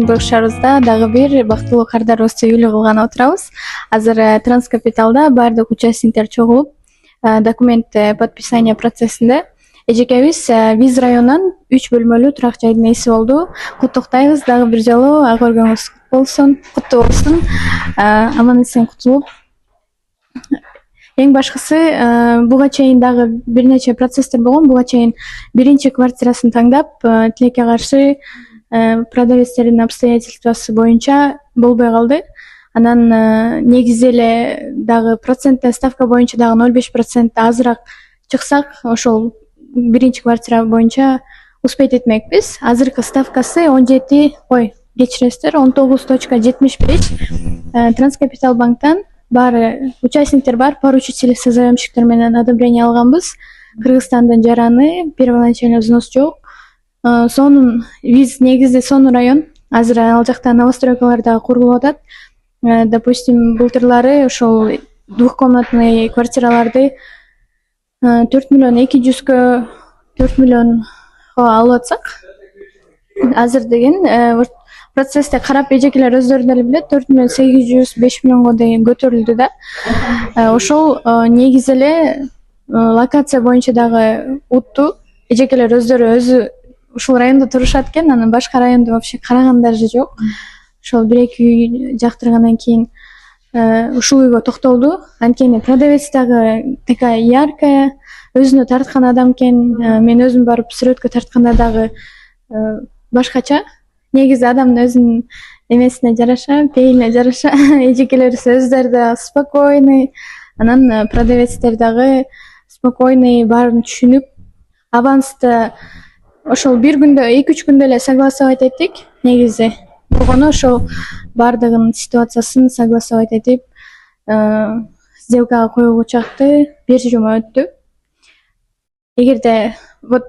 Екатеринбург дагы бир бактылуу кардarbызды үйлүү кылганы отурабыз. Азыр Транскапиталда баардык участниктер чогулуп, документ подписание процессинде. Эжекебиз Биз районунан 3 бөлмөлүү турак жайдын ээси болду. Куттуктайбыз дагы бир жолу. Ай көргөнүңүз куттуу болсун. Аман эсен кутулуп. Эң башкысы буга чейин дагы бир нече процесстер болгон. Буга чейин биринчи квартирасын таңдап, тилекке каршы продавецтердин обстоятельствосы боюнча болбой калды. Анан негизи эле дагы проценттик ставка боюнча дагы 0,5% азыраак чыксак, ошол биринчи квартира боюнча успеть этмекпиз. Азыркы ставкасы 19.75. Транскапитал банктан баары участниктер бар, поручители со заемщиктер менен одобрение алганбыз. Кыргызстандын жараны, первоначальный взнос жок. Сонун биз негизи сонун район. Азыр ал жакта новостройкалар дагы курулуп атат. Допустим, былтырлары ошол двухкомнатный квартираларды 4 миллион 200-кө 4 миллионго алып атсак, азыр деген процессте карап эжекелер өздөрү деле билет, 4 миллион 800 5 миллионго дейин көтөрүлдү да. Ошол негизи эле локация боюнча дагы утту. Эжекелер өзү ушул райондо турушат экен, анан башка райондо вообще караган даже жок. Ошол 1-2 үй жактыргандан кийин ушул үйгө токтолду. Анткени продавец дагы такая яркая, өзүнө тарткан адам экен. Мен өзүм барып сүрөткө тартканда дагы башкача. Негизи адамдын өзүнүн эмесине жараша, пейилине жараша. Эжекелерибиз өздөрү да спокойный, анан продавецтер дагы спокойный, баарын түшүнүп, авансты ошол бир күндө, 2-3 күндө эле согласовать эттик. Негизи болгону ошол баардыгынын ситуациясын согласовать этип, сделкага коюлгу чакты бир жума өттү. Эгерде вот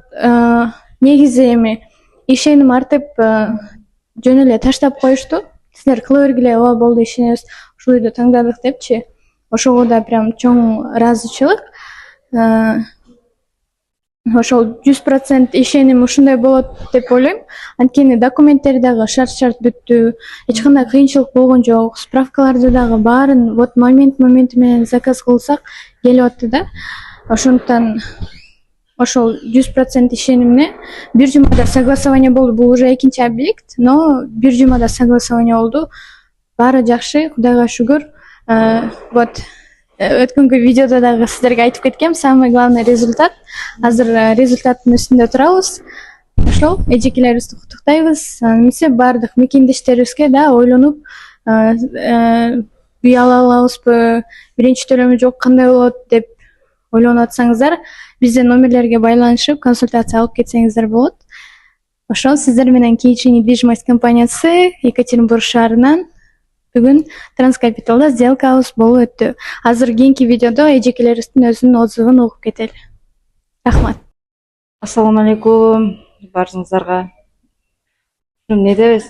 негизи эми ишеним артып жөн эле таштап коюшту. Силер кыла бергиле, ооба болду, ишенебиз, ушул үйдү таңдадык депчи. Ошого да прям чоң ыраазычылык. Ошол 100% ишеним ушундай болот деп ойлойм. Анткени документтер дагы шарт бүттү. Эч кандай кыйынчылык болгон жок. Справкаларды дагы баарын вот момент менен заказ кылсак келип атты да. Ошондуктан ошол 100% ишенимне бир жумада согласование болду. Бул уже экинчи объект, но бир жумада согласование болду. Баары жакшы, Кудайга шүгүр. Вот өткөнкү видеодо дагы сиздерге айтып кеткем, самый главный результат. Азыр результаттын үстүндө турабыз. Ошол эжекелерибизди куттуктайбыз. Эмесе баардык мекендештерибизге да ойлонуп, үй ала алабызбы, биринчи төлөмү жок, кандай болот деп ойлонуп атсаңыздар, биздин номерлерге байланышып консультация алып кетсеңиздер болот. Ошол сиздер менен Кийчи недвижимость компаниясы Екатеринбург шаарынан бүгүн Транскапиталда сделкабыз болуп өттү. Азыр кийинки видеодо эжекелерибиздин өзүнүн отзывун угуп кетели. Рахмат. Ассаламу алейкум барыңыздарга. Эмне дебиз?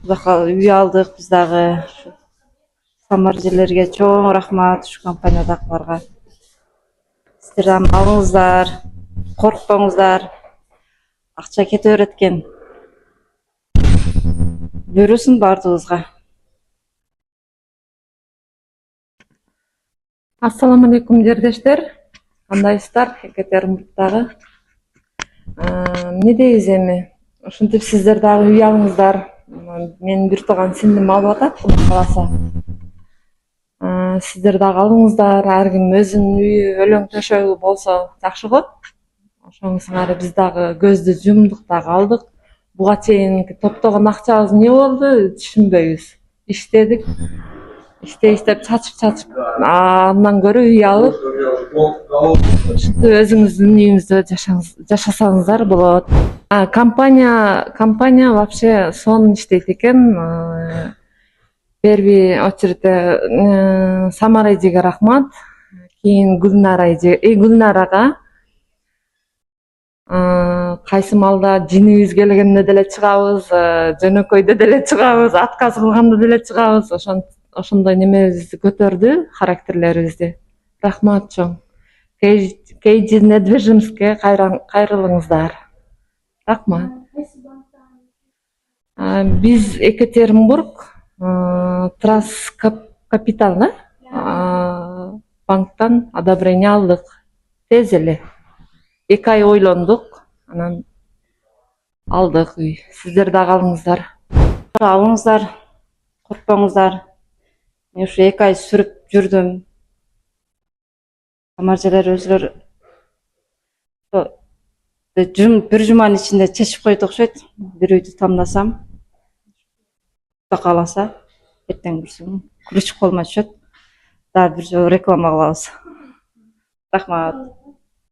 Бузака үй алдык, биз дагы Самар жерлерге чоң рахмат ушу компаниядагыларга. Сиздер дагы алыңыздар, коркпоңуздар. Акча кете берет экен. Буйрусун баардыгыбызга. Ассаламу алейкум жердештер. Кандайсыздар? Екатеринбургдагы. Эмне дейбиз эми? Ушинтип сиздер дагы үй алыңыздар. Менин бир тууган сиңдим алып атат, Кудай кааласа. Сиздер дагы алыңыздар. Ар ким өзүнүн үйү өлөң төшөгү болсо жакшы го. Ошону сыңары биз дагы көздү жумдук дагы алдык. Буга чейин топтогон акчабыз эмне болду? Түшүнбөйбүз. Иштедик. Иштеп чачып, андан көрө үй алып, ушинтип өзүңүздүн үйүңүздө жашасаңыздар болот. Компания вообще сонун иштейт экен. Первый очередьте Самар эжеге рахмат. Кийин Гүлнарага. Кайсы маалда жинибиз келгенде деле чыгабыз, жөнөкөйдө деле чыгабыз, отказ кылганда деле чыгабыз. Ошондой немебизди көтөрдү, характерлерибизди. Рахмат чоң. Кейджи недвижимостьке кайрылыңыздар. Рахмат. Биз Екатеринбург Транскапитална банктан одобрение алдык. Тез эле 2 ай ойлондук, анан алдык үй. Сиздер дагы алыңыздар. Алыңыздар, коркпоңуздар. Мен ушу 2 ай сүрүп жүрдүм. Самаржелер өзүлөр бир жуманын ичинде чечип койду окшойт. Бир үйдү тамдасам, Кудай кааласа, эртең бүрсүң ключ колума түшөт. Дагы бир жолу реклама кылабыз. Рахмат.